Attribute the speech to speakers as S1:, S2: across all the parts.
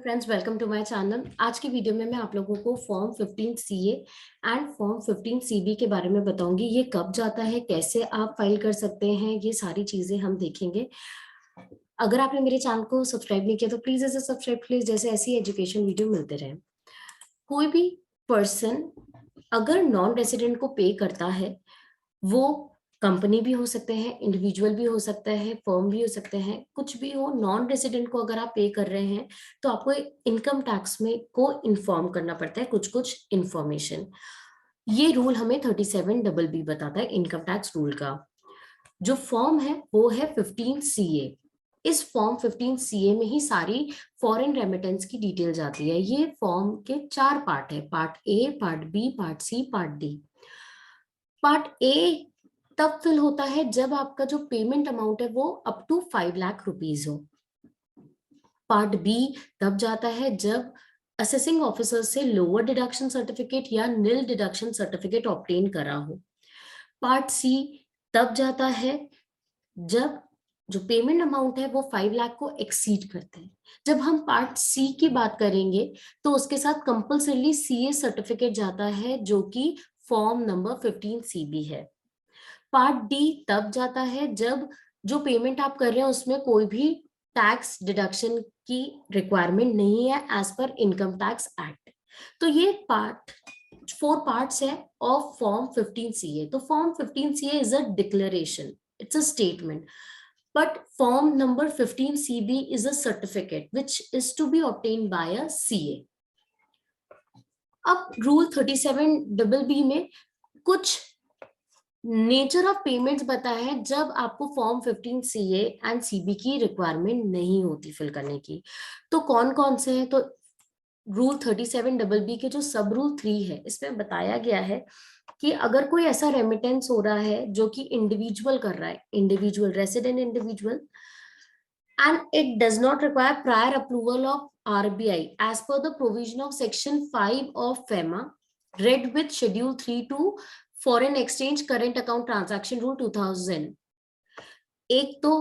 S1: Friends, welcome to my channel. आज की video में मैं आप लोगों को form 15 CA and form 15 CB के बारे में बताऊंगी। ये कब जाता है, कैसे आप फाइल कर सकते हैं, ये सारी चीजें हम देखेंगे। अगर आपने मेरे चैनल को सब्सक्राइब नहीं किया तो प्लीज इसे सब्सक्राइब प्लीज, जैसे ऐसी एजुकेशन वीडियो मिलते रहे। कोई भी पर्सन अगर नॉन रेसिडेंट को पे करता है, वो कंपनी भी हो सकते हैं, इंडिविजुअल भी हो सकता है, फर्म भी हो सकते हैं, कुछ भी हो। नॉन रेसिडेंट को अगर आप पे कर रहे हैं तो आपको इनकम टैक्स में को इन्फॉर्म करना पड़ता है कुछ कुछ इंफॉर्मेशन। ये रूल हमें 37BB बताता है इनकम टैक्स रूल का। जो फॉर्म है वो है 15 CA। इस फॉर्म 15 CA में ही सारी फॉरेन रेमिटेंस की डिटेल जाती है। ये फॉर्म के 4 पार्ट है, part A, part B, part C, part D. Part A तब फिल होता है जब आपका जो पेमेंट अमाउंट है वो अप टू 5 लाख रुपीज हो। पार्ट बी तब जाता है जब असेसिंग ऑफिसर से लोअर डिडक्शन सर्टिफिकेट या नील डिडक्शन सर्टिफिकेट ऑब्टेन करा हो। पार्ट सी तब जाता है जब जो पेमेंट अमाउंट है वो 5 लाख को एक्सीड करते हैं। जब हम पार्ट सी की बात करेंगे तो उसके साथ कंपल्सरीली सीए सर्टिफिकेट जाता है, जो कि फॉर्म नंबर 15 CB है। पार्ट डी तब जाता है जब जो पेमेंट आप कर रहे हैं उसमें कोई भी टैक्स डिडक्शन की रिक्वायरमेंट नहीं है as per income tax act. तो ये 4 पार्ट्स है ऑफ फॉर्म 15 CA। तो form 15 CA is a declaration, it's a statement, but form number 15 CB is a certificate which is to be obtained by a CA. अब rule 37BB में कुछ nature of payments बताया है जब आपको form 15 CA and CB की requirement नहीं होती फिल करने की। तो कौन कौन से हैं? तो रूल 37BB के जो सब रूल 3 है, इसमें बताया गया है कि अगर कोई ऐसा रेमिटेंस हो रहा है जो कि इंडिविजुअल कर रहा है, individual resident individual, and it does not require prior approval of RBI as per the provision of section 5 of FEMA, read with schedule 3 to foreign exchange current account transaction rule 2000। एक तो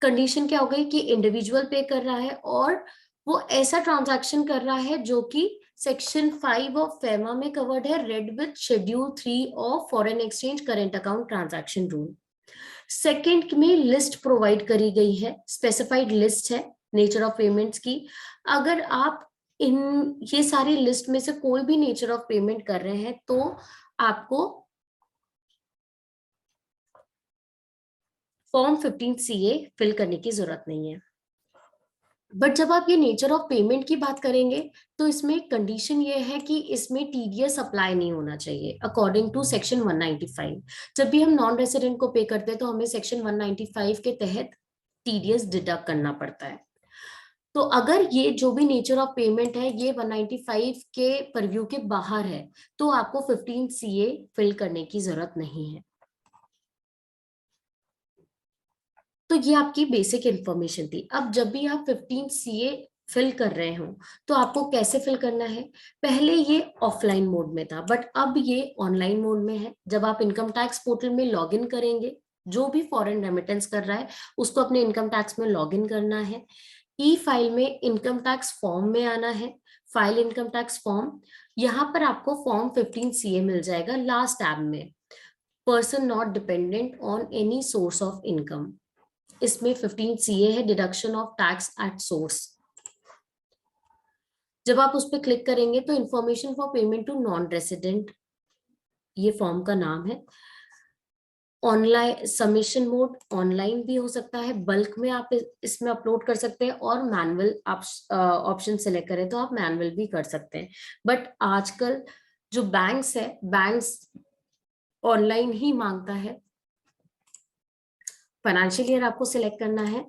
S1: condition क्या हो गई कि individual पे कर रहा है और वो ऐसा ट्रांजैक्शन कर रहा है जो कि सेक्शन 5 ऑफ फेमा में कवर्ड है, red with schedule 3 of foreign exchange current account transaction rule. Second में लिस्ट प्रोवाइड करी गई है, स्पेसिफाइड लिस्ट है नेचर ऑफ पेमेंट्स की। अगर आप इन ये सारी लिस्ट में से कोई भी नेचर ऑफ पेमेंट कर रहे हैं तो आपको फॉर्म 15 CA फिल करने की जरूरत नहीं है। बट जब आप ये नेचर ऑफ पेमेंट की बात करेंगे तो इसमें कंडीशन ये है कि इसमें टीडीएस अप्लाई नहीं होना चाहिए अकॉर्डिंग टू सेक्शन 195। जब भी हम नॉन रेसिडेंट को पे करते हैं तो हमें सेक्शन 195 के तहत टीडीएस डिडक्ट करना पड़ता है। तो अगर ये जो भी नेचर ऑफ पेमेंट है ये 195 के परव्यू के बाहर है तो आपको 15 CA फिल करने की जरूरत नहीं है। तो ये आपकी बेसिक इंफॉर्मेशन थी। अब जब भी आप 15 CA फिल कर रहे हो तो आपको कैसे फिल करना है? पहले ये ऑफलाइन मोड में था बट अब ये ऑनलाइन मोड में है। जब आप इनकम टैक्स पोर्टल में लॉग इन करेंगे, जो भी फॉरेन रेमिटेंस कर रहा है उसको अपने इनकम टैक्स में लॉग इन करना है। ई फाइल में इनकम टैक्स फॉर्म में आना है, फाइल इनकम टैक्स फॉर्म। यहाँ पर आपको फॉर्म 15 CA मिल जाएगा लास्ट टैब में, person not dependent on any source of income. इसमें 15 CA है, deduction of tax at source. जब आप उस पर क्लिक करेंगे तो information for payment to non resident, ये फॉर्म का नाम है। ऑनलाइन सबमिशन मोड ऑनलाइन भी हो सकता है, बल्क में आप इसमें अपलोड कर सकते हैं, और मैनुअल आप ऑप्शन सेलेक्ट करें तो आप मैनुअल भी कर सकते हैं। बट आजकल जो बैंक्स है, बैंक्स ऑनलाइन ही मांगता है। फाइनेंशियल ईयर आपको सिलेक्ट करना है,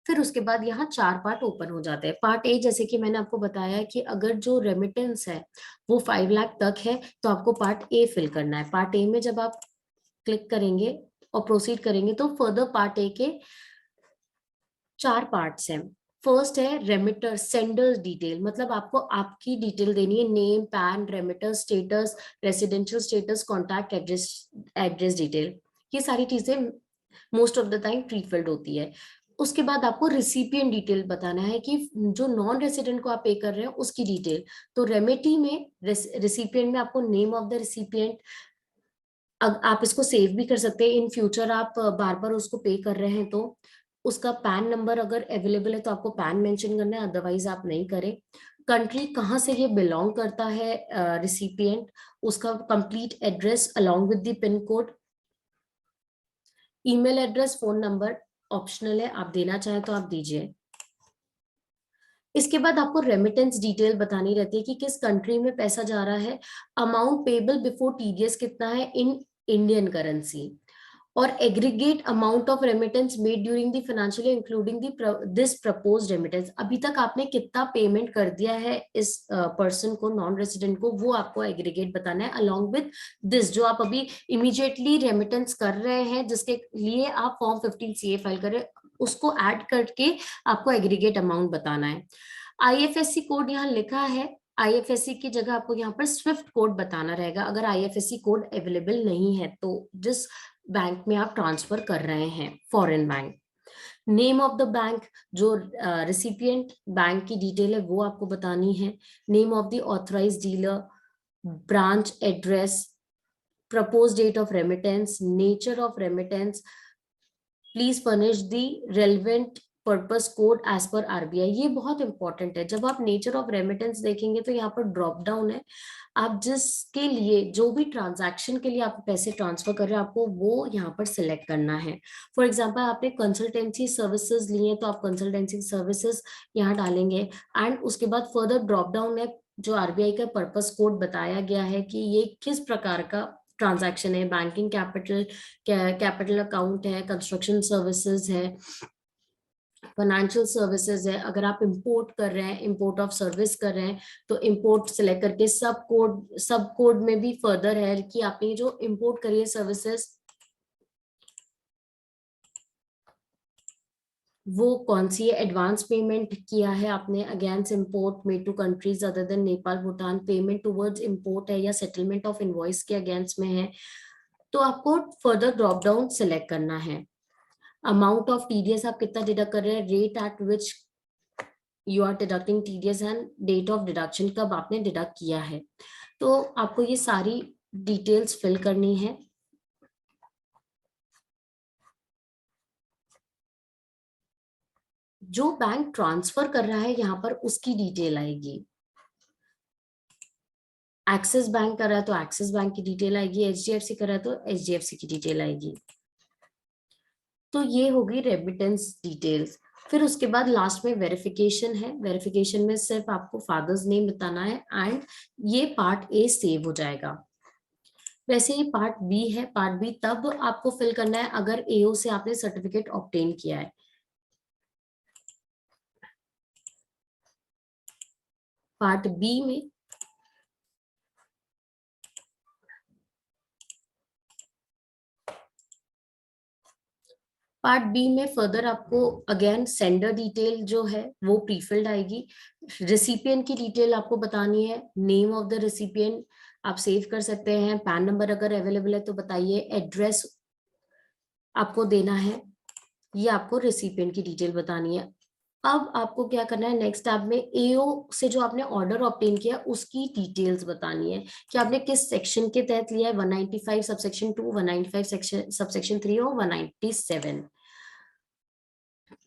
S1: फिर उसके बाद यहाँ 4 पार्ट ओपन हो जाते हैं। पार्ट ए, जैसे कि मैंने आपको बताया कि अगर जो रेमिटेंस है वो 5 लाख तक है तो आपको पार्ट ए फिल करना है। पार्ट ए में जब आप क्लिक करेंगे और प्रोसीड करेंगे तो फर्दर पार्ट ए के 4 पार्ट्स हैं। फर्स्ट है रेमिटर सेंडर डिटेल, मतलब आपको आपकी डिटेल देनी है, name, pan, remitter status, residential status, contact address, address detail. ये सारी चीजें most of the time pre filled होती है। उसके बाद आपको रिसिपिएंट डिटेल बताना है कि जो नॉन रेसिडेंट को आप पे कर रहे हैं उसकी डिटेल। तो रेमेटी में रिसिपिएंट में आपको नेम ऑफ द रिसिपिएंट, आप इसको सेव भी कर सकते हैं इन फ्यूचर, आप बार बार उसको पे कर रहे हैं तो उसका पैन नंबर अगर अवेलेबल है तो आपको पैन मेंशन करना है, अदरवाइज आप नहीं करें। कंट्री कहाँ से ये बिलोंग करता है रिसिपिएंट, उसका complete address along with the pin code, email address, phone number optional है, आप देना चाहें तो आप दीजिए। इसके बाद आपको रेमिटेंस डिटेल बतानी रहती है कि किस कंट्री में पैसा जा रहा है, अमाउंट पेबल बिफोर टीडीएस कितना है इन इंडियन करेंसी, और aggregate amount of remittance made during the financial year including this proposed remittance. अभी तक आपने कितना पेमेंट कर दिया है इस पर्सन को, नॉन रेसिडेंट को, वो आपको एग्रीगेट बताना है अलोंग विद दिस, जो आप अभी इमीडिएटली रेमिटेंस कर रहे हैं जिसके लिए आप फॉर्म 15 सीए फाइल कर रहे हैं, उसको ऐड करके आपको एग्रीगेट अमाउंट बताना है। आईएफएससी कोड यहाँ लिखा है, आईएफएससी की जगह आपको यहाँ पर स्विफ्ट कोड बताना रहेगा अगर आईएफएससी कोड अवेलेबल नहीं है तो, जिस बैंक में आप ट्रांसफर कर रहे हैं, foreign bank. Name of the bank, जो रिसिपिएंट बैंक की डिटेल है वो आपको बतानी है, name of the authorised dealer, branch address, propose date of remittance, nature of remittance, please furnish the relevant purpose code as per RBI. ये बहुत important है। जब आप नेचर ऑफ रेमिटेंस देखेंगे तो यहाँ पर ड्रॉप डाउन है, आप जिसके लिए, जो भी ट्रांजैक्शन के लिए आप पैसे ट्रांसफर कर रहे हैं आपको वो यहाँ पर सिलेक्ट करना है। फॉर एग्जांपल आपने कंसल्टेंसी सर्विसेज ली है तो आप कंसल्टेंसी सर्विसेज यहाँ डालेंगे, एंड उसके बाद फर्दर ड्रॉप डाउन है, जो आरबीआई का पर्पस कोड बताया गया है कि ये किस प्रकार का ट्रांजैक्शन है, बैंकिंग, कैपिटल, कैपिटल अकाउंट है, कंस्ट्रक्शन सर्विसेज है, फाइनेंशियल सर्विसेज है। अगर आप इंपोर्ट कर रहे हैं, इंपोर्ट ऑफ सर्विस कर रहे हैं तो इंपोर्ट सेलेक्ट करके सब कोड में भी फर्दर है कि आपने जो इंपोर्ट करी है सर्विसेज वो कौन सी है, एडवांस पेमेंट किया है आपने against import made to countries other than Nepal Bhutan, payment towards import है या सेटलमेंट ऑफ इनवॉइस के अगेंस्ट में है, तो आपको फर्दर ड्रॉप डाउन सेलेक्ट करना है। अमाउंट ऑफ टीडीएस आप कितना डिडक्ट कर रहे हैं, rate at which you are deducting TDS and date of deduction, कब आपने डिडक्ट किया है। तो आपको ये सारी डिटेल्स फिल करनी है। जो बैंक ट्रांसफर कर रहा है यहाँ पर उसकी डिटेल आएगी, एक्सिस बैंक कर रहा है तो एक्सिस बैंक की डिटेल आएगी, एचडीएफसी कर रहा है तो एचडीएफसी की डिटेल आएगी। तो ये होगी रेमिटेंस डिटेल्स। फिर उसके बाद लास्ट में वेरिफिकेशन है, वेरिफिकेशन में सिर्फ आपको फादर्स नेम बताना है एंड ये पार्ट ए सेव हो जाएगा। वैसे ये पार्ट बी है, पार्ट बी तब आपको फिल करना है अगर एओ से आपने सर्टिफिकेट ऑब्टेन किया है। पार्ट बी में पार्ट बी में फर्दर आपको अगेन सेंडर डिटेल जो है वो प्रीफिल्ड आएगी, रिसिपिएंट की डिटेल आपको बतानी है, नेम ऑफ द रिसिपिएंट आप सेव कर सकते हैं, पैन नंबर अगर अवेलेबल है तो बताइए, एड्रेस आपको देना है, ये आपको रिसिपिएंट की डिटेल बतानी है। अब आपको क्या करना है, नेक्स्ट टैब में एओ से जो आपने ऑर्डर ऑब्टेन किया उसकी डिटेल्स बतानी है कि आपने किस सेक्शन के तहत लिया है, 195 सबसेक्शन 2, 195 सेक्शन सबसेक्शन 3 और 197।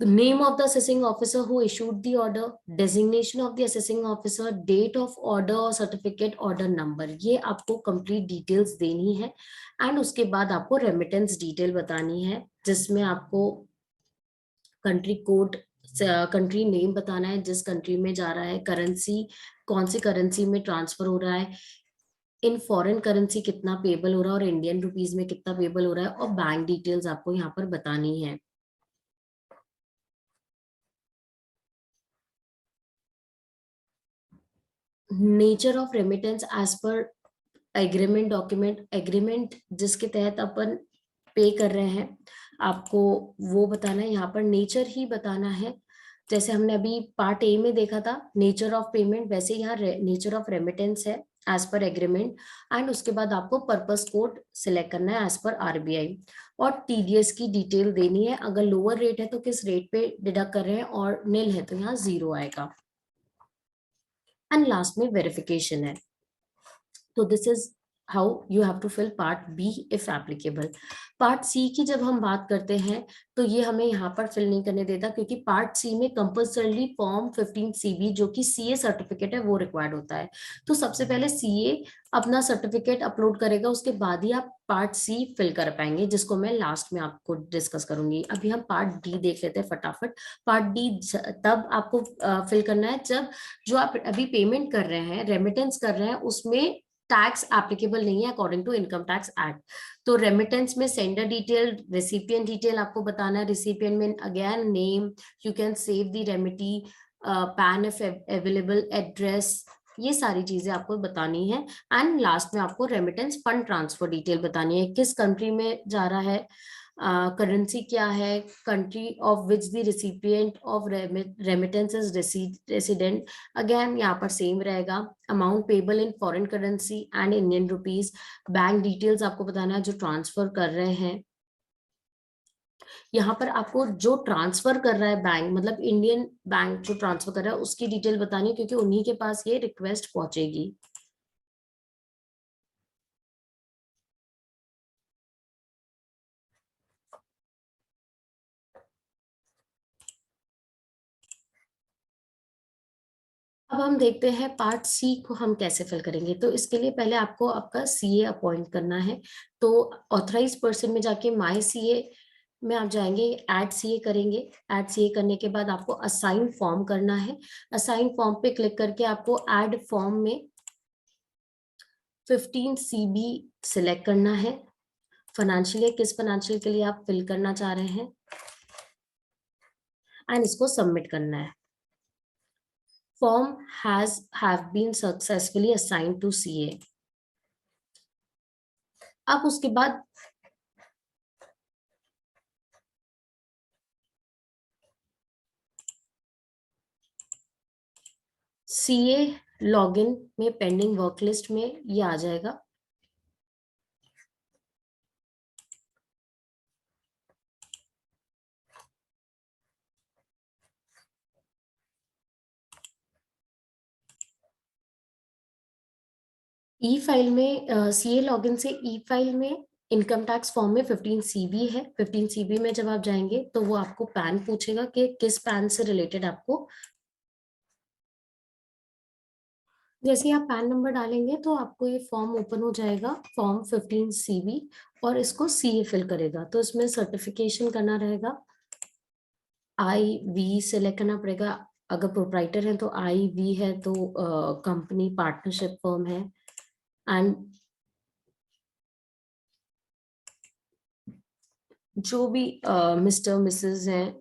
S1: Name of the assessing officer who issued the order, designation of the assessing officer, date of order और certificate order number, ये आपको complete details देनी है। एंड उसके बाद आपको रेमिटेंस डिटेल बतानी है जिसमें आपको कंट्री कोड, कंट्री नेम बताना है, जिस कंट्री में जा रहा है, करेंसी कौन सी करेंसी में ट्रांसफर हो रहा है, इन फॉरेन करेंसी कितना पेबल हो रहा है और इंडियन रुपीज में कितना पेबल हो रहा है, और बैंक डिटेल्स आपको यहाँ पर बतानी है। Nature of remittance as per agreement document, agreement जिसके तहत अपन पे कर रहे हैं आपको वो बताना है, यहाँ पर नेचर ही बताना है, जैसे हमने अभी पार्ट ए में देखा था नेचर ऑफ पेमेंट, वैसे यहाँ नेचर ऑफ रेमिटेंस है एज पर एग्रीमेंट, एंड उसके बाद आपको पर्पस कोड सिलेक्ट करना है एज पर आरबीआई, और टीडीएस की डिटेल देनी है, अगर लोअर रेट है तो किस रेट पे डिडक्ट कर रहे हैं, और नील है तो यहाँ 0 आएगा। एंड लास्ट में वेरिफिकेशन है। तो this is how you have to fill part B if applicable. Part C की जब हम बात करते हैं तो ये हमें यहाँ पर फिल नहीं करने देता, क्योंकि पार्ट सी में कंपल्सरली फॉर्म 15 सीबी जो कि सीए सर्टिफिकेट है वो रिक्वायर्ड होता है। तो सबसे पहले सीए अपना सर्टिफिकेट अपलोड करेगा, उसके बाद ही आप पार्ट सी फिल कर पाएंगे, जिसको मैं लास्ट में आपको डिस्कस करूंगी। अभी हम पार्ट डी देख लेते हैं फटाफट। पार्ट डी तब आपको फिल करना है जब जो आप अभी पेमेंट कर रहे हैं, रेमिटेंस कर रहे हैं, उसमें टैक्स एप्लीकेबल नहीं है according to income tax act. तो रेमिटेंस में सेंडर डिटेल, रेसिपिएंट डिटेल आपको बताना है। रेसिपिएंट में again name, you can save the remittee, PAN if available, address, ये सारी चीजें आपको बतानी है। एंड लास्ट में आपको रेमिटेंस फंड ट्रांसफर डिटेल बतानी है, किस कंट्री में जा रहा है, करेंसी क्या है, country of which the recipient of remittance is resident, again यहाँ पर सेम रहेगा। Amount payable in foreign currency and Indian rupees, bank details आपको बताना है जो ट्रांसफर कर रहे हैं। यहाँ पर आपको जो ट्रांसफर कर रहा है बैंक, मतलब इंडियन बैंक जो ट्रांसफर कर रहा है उसकी डिटेल बतानी है, क्योंकि उन्हीं के पास ये रिक्वेस्ट पहुंचेगी। अब हम देखते हैं पार्ट सी को हम कैसे फिल करेंगे। तो इसके लिए पहले आपको आपका सीए अपॉइंट करना है। तो ऑथराइज पर्सन में जाके माय सीए में आप जाएंगे, ऐड सीए करेंगे। ऐड सीए करने के बाद आपको असाइन फॉर्म करना है। असाइन फॉर्म पे क्लिक करके आपको ऐड फॉर्म में 15 सीबी सिलेक्ट करना है। फाइनेंशियल, किस फाइनेंशियल के लिए आप फिल करना चाह रहे हैं, एंड इसको सबमिट करना है। Form has have been successfully assigned to CA. अब उसके बाद सीए लॉगिन में पेंडिंग वर्क लिस्ट में ये आ जाएगा। ई फाइल में सीए लॉगिन से ई फाइल में इनकम टैक्स फॉर्म में 15 सीबी है। 15 सीबी में जब आप जाएंगे तो वो आपको पैन पूछेगा कि किस पैन से रिलेटेड आपको, जैसे ही आप पैन नंबर डालेंगे तो आपको ये फॉर्म ओपन हो जाएगा, फॉर्म 15 सीबी, और इसको सीए फिल करेगा। तो इसमें सर्टिफिकेशन करना रहेगा, आई वी सेलेक्ट करना पड़ेगा। अगर प्रोप्राइटर है तो आई वी है, तो कंपनी पार्टनरशिप फर्म है। एंड जो भी मिस्टर मिसेस हैं,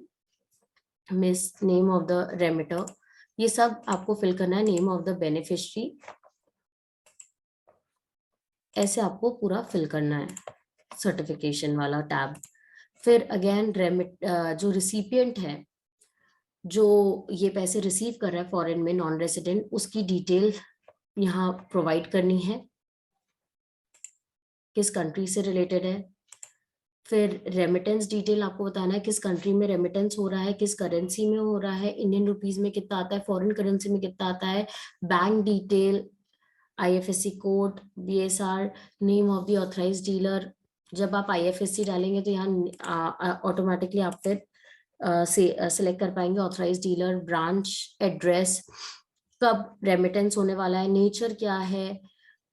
S1: miss, name of the remitter, ये सब आपको फिल करना है। नेम ऑफ द बेनिफिशियरी, ऐसे आपको पूरा फिल करना है, सर्टिफिकेशन वाला टैब। फिर अगेन रेमिट जो रिसिपिएंट है, जो ये पैसे रिसीव कर रहा है फॉरेन में, नॉन रेसिडेंट, उसकी डिटेल यहाँ प्रोवाइड करनी है, किस कंट्री से रिलेटेड है। फिर रेमिटेंस डिटेल आपको बताना है, किस कंट्री में रेमिटेंस हो रहा है, किस करेंसी में हो रहा है, इंडियन रुपीज में कितना आता है, फॉरेन करेंसी में कितना आता है, bank detail, IFSC code, BSR, name of the authorise dealer. जब आप आईएफएससी डालेंगे तो यहाँ ऑटोमेटिकली आप फिर से सिलेक्ट कर पाएंगे ऑथराइज डीलर, ब्रांच, एड्रेस, कब रेमिटेंस होने वाला है, नेचर क्या है,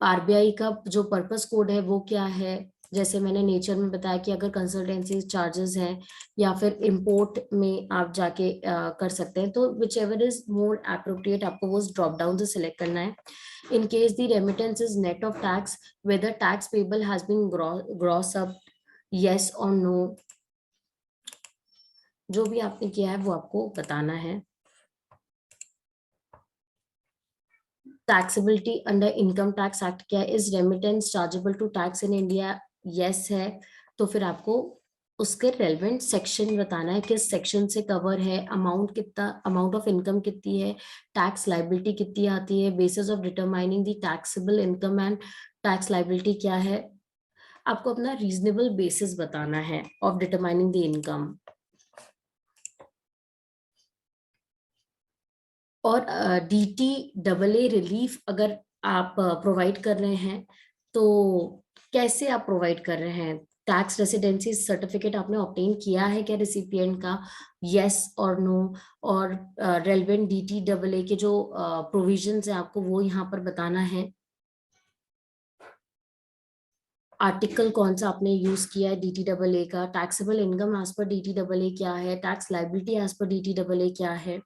S1: आरबीआई का जो पर्पस कोड है वो क्या है। जैसे मैंने नेचर में बताया कि अगर कंसल्टेंसी चार्जेस हैं या फिर इंपोर्ट में आप जाके कर सकते हैं, तो which ever is more appropriate आपको वो ड्रॉप डाउन से सिलेक्ट करना है। In case the remittance is net of tax, whether tax payable has been gross up, yes or no, जो भी आपने किया है वो आपको बताना है। Taxability under income tax act क्या है, is remittance chargeable to tax in India, yes है, तो फिर आपको उसके रेलेवेंट सेक्शन बताना है, किस सेक्शन से कवर है, अमाउंट कितना, अमाउंट ऑफ इनकम कितनी है, टैक्स लाइबिलिटी कितनी आती है, basis of determining the taxable income and tax liability क्या है। आपको अपना रीजनेबल बेसिस बताना है ऑफ डिटरमाइनिंग द इनकम। और DTAA रिलीफ अगर आप प्रोवाइड कर रहे हैं तो कैसे आप प्रोवाइड कर रहे हैं। टैक्स रेसिडेंसी सर्टिफिकेट आपने ऑब्टेन किया है क्या रिसिपिएंट का, यस और नो। और रेलेवेंट DTAA के जो प्रोविजंस है आपको वो यहाँ पर बताना है। आर्टिकल कौन सा आपने यूज किया है DTAA का, taxable income as per DTAA क्या है, tax liability as per DTAA क्या है।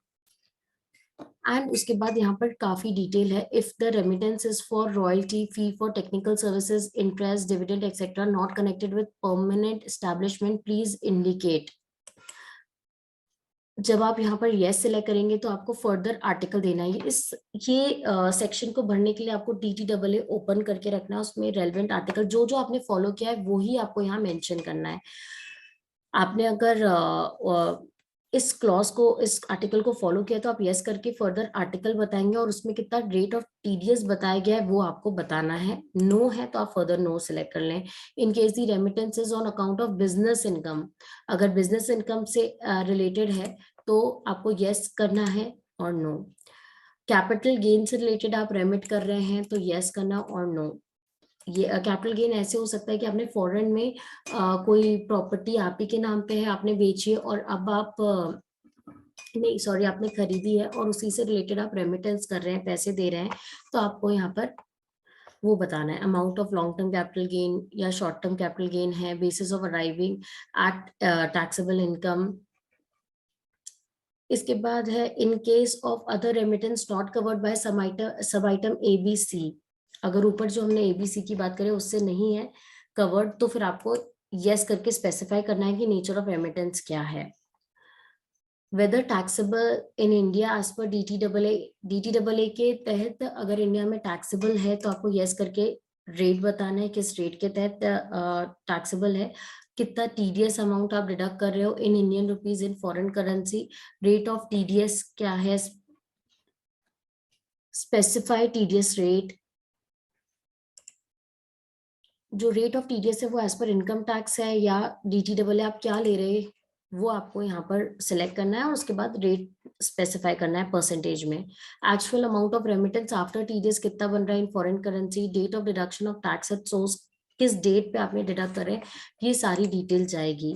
S1: एंड उसके बाद यहाँ पर काफी डिटेल है। If the remittance is for royalty, fee for technical services, interest, dividend etcetera not connected with permanent establishment please indicate. जब आप यहाँ पर यस सिलेक्ट करेंगे तो आपको फर्दर आर्टिकल देना है। ये सेक्शन को भरने के लिए आपको DTAA ओपन करके रखना है, उसमें रेलेवेंट आर्टिकल जो जो आपने फॉलो किया है वो ही आपको यहाँ मेंशन करना है। आपने अगर इस क्लॉज को, इस आर्टिकल को फॉलो किया तो आप यस करके फर्दर आर्टिकल बताएंगे और उसमें कितना रेट ऑफ TDS बताया गया है वो आपको बताना है। नो है तो आप फर्दर नो सिलेक्ट कर लें। In case the remittances on account of business income, अगर बिजनेस इनकम से रिलेटेड है तो आपको यस करना है और नो। कैपिटल गेन से रिलेटेड आप रेमिट कर रहे हैं तो यस करना और नो। ये कैपिटल गेन ऐसे हो सकता है कि आपने फॉरेन में कोई प्रॉपर्टी आप ही के नाम पे है, आपने बेची है और अब आप नहीं सॉरी आपने खरीदी है और उसी से रिलेटेड आप रेमिटेंस कर रहे हैं, पैसे दे रहे हैं, तो आपको यहाँ पर वो बताना है। Amount of long term capital gain या शॉर्ट टर्म कैपिटल गेन है, basis of arriving at taxable income. इसके बाद है in case of other remittance not covered by सब आइटम ABC। अगर ऊपर जो हमने ABC की बात करें उससे नहीं है कवर्ड तो फिर आपको यस करके स्पेसिफाई करना है कि नेचर ऑफ रेमिटेंस क्या है। Whether taxable in India as per DTAA के तहत अगर इंडिया में टैक्सेबल है तो आपको यस करके रेट बताना है, किस रेट के तहत टैक्सेबल है, कितना TDS अमाउंट आप डिडक्ट कर रहे हो in Indian rupees, in foreign currency, rate of TDS क्या है, स्पेसिफाई TDS रेट। जो रेट ऑफ TDS है वो एज पर इनकम टैक्स है या DTAA आप क्या ले रहे हैं वो आपको यहाँ पर सिलेक्ट करना है और उसके बाद रेट स्पेसिफाई करना है परसेंटेज में। Actual amount of remittance after TDS कितना बन रहा है in foreign currency, date of deduction of tax at source, किस डेट पे आपने डिडक्ट करे, ये सारी डिटेल जाएगी।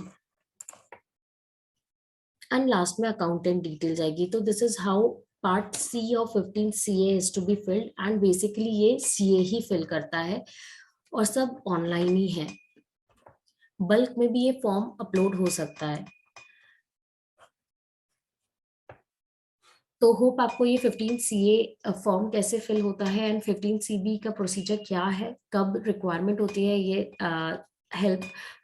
S1: एंड लास्ट में अकाउंटेंट डिटेल जाएगी। तो this is how part C of 15 CA is to be filled and basically ये CA ही फिल करता है और सब ऑनलाइन ही है। बल्क में भी ये फॉर्म अपलोड हो सकता है। तो होप आपको ये 15 CA फॉर्म कैसे फिल होता है एंड 15 CB का प्रोसीजर क्या है, कब रिक्वायरमेंट होती है, ये हेल्प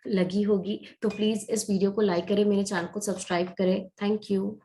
S1: लगी होगी। तो प्लीज इस वीडियो को लाइक करें, मेरे चैनल को सब्सक्राइब करें। Thank you.